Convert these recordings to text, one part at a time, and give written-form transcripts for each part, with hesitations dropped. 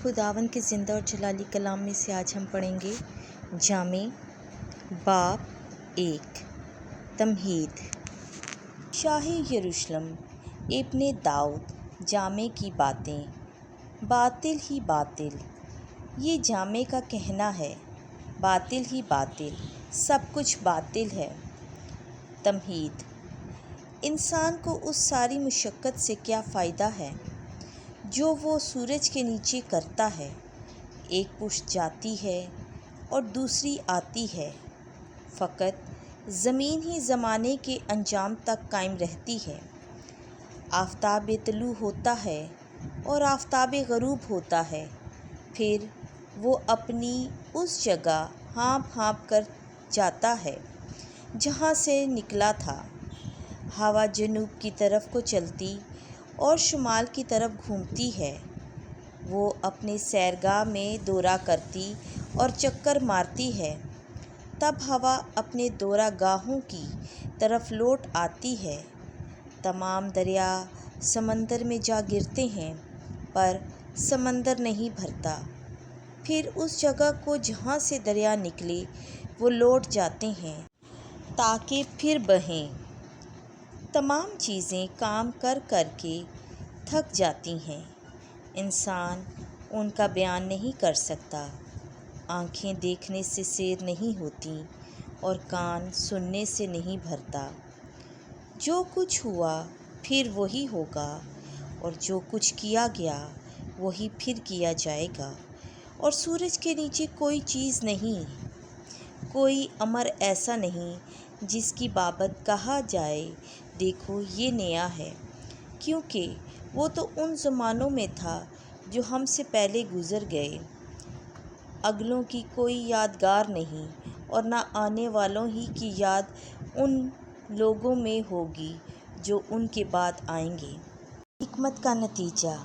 خداوند کے زندہ اور جلالی کلام میں سے آج ہم پڑھیں گے جامع باب 1 تمہید۔ شاہ یروشلم ابن داؤد جامع کی باتیں باطل ہی باطل، یہ جامع کا کہنا ہے باطل ہی باطل، سب کچھ باطل ہے۔ تمہید۔ انسان کو اس ساری مشقت سے کیا فائدہ ہے جو وہ سورج کے نیچے کرتا ہے؟ ایک پشت جاتی ہے اور دوسری آتی ہے، فقط زمین ہی زمانے کے انجام تک قائم رہتی ہے۔ آفتاب طلوع ہوتا ہے اور آفتاب غروب ہوتا ہے، پھر وہ اپنی اس جگہ ہانپ ہانپ کر جاتا ہے جہاں سے نکلا تھا۔ ہوا جنوب کی طرف کو چلتی اور شمال کی طرف گھومتی ہے، وہ اپنے سیرگاہ میں دورہ کرتی اور چکر مارتی ہے، تب ہوا اپنے دورہ گاہوں کی طرف لوٹ آتی ہے۔ تمام دریا سمندر میں جا گرتے ہیں پر سمندر نہیں بھرتا، پھر اس جگہ کو جہاں سے دریا نکلے وہ لوٹ جاتے ہیں تاکہ پھر بہیں۔ تمام چیزیں کام کر کر کے تھک جاتی ہیں، انسان ان کا بیان نہیں کر سکتا۔ آنکھیں دیکھنے سے سیر نہیں ہوتیں اور کان سننے سے نہیں بھرتا۔ جو کچھ ہوا پھر وہی ہوگا، اور جو کچھ کیا گیا وہی پھر کیا جائے گا، اور سورج کے نیچے کوئی چیز نہیں، کوئی امر ایسا نہیں جس کی بابت کہا جائے دیکھو یہ نیا ہے، کیونکہ وہ تو ان زمانوں میں تھا جو ہم سے پہلے گزر گئے۔ اگلوں کی کوئی یادگار نہیں، اور نہ آنے والوں ہی کی یاد ان لوگوں میں ہوگی جو ان کے بعد آئیں گے۔ حکمت کا نتیجہ۔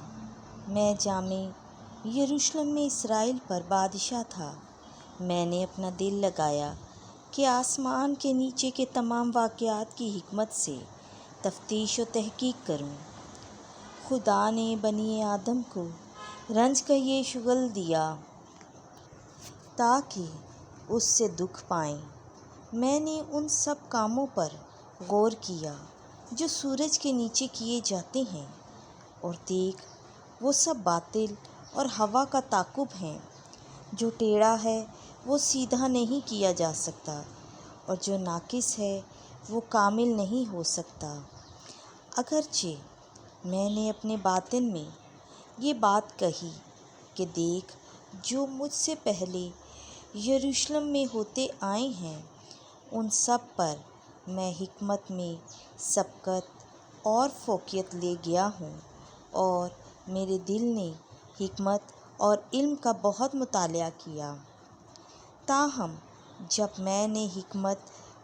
میں جامع یروشلم میں اسرائیل پر بادشاہ تھا۔ میں نے اپنا دل لگایا کہ آسمان کے نیچے کے تمام واقعات کی حکمت سے تفتیش و تحقیق کروں۔ خدا نے بنی آدم کو رنج کا یہ شغل دیا تاکہ اس سے دکھ پائیں۔ میں نے ان سب کاموں پر غور کیا جو سورج کے نیچے کیے جاتے ہیں، اور دیکھ وہ سب باطل اور ہوا کا تعاقب ہیں۔ جو ٹیڑھا ہے وہ سیدھا نہیں کیا جا سکتا، اور جو ناقص ہے وہ کامل نہیں ہو سکتا۔ اگرچہ میں نے اپنے باطن میں یہ بات کہی کہ دیکھ جو مجھ سے پہلے یروشلم میں ہوتے آئے ہیں ان سب پر میں حکمت میں سبقت اور فوقیت لے گیا ہوں، اور میرے دل نے حکمت اور علم کا بہت مطالعہ کیا۔ تاہم جب میں نے حکمت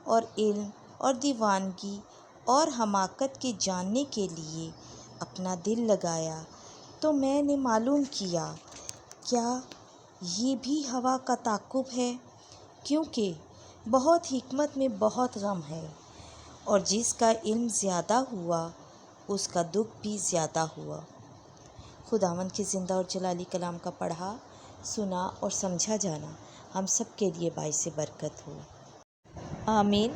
اور علم اور دیوانگی اور حماقت کے جاننے کے لیے اپنا دل لگایا تو میں نے معلوم کیا کیا یہ بھی ہوا کا تعاقب ہے، کیونکہ بہت حکمت میں بہت غم ہے، اور جس کا علم زیادہ ہوا اس کا دکھ بھی زیادہ ہوا۔ خداوند کے زندہ اور جلالی کلام کا پڑھا، سنا اور سمجھا جانا ہم سب کے لیے باعث برکت ہو۔ آمین۔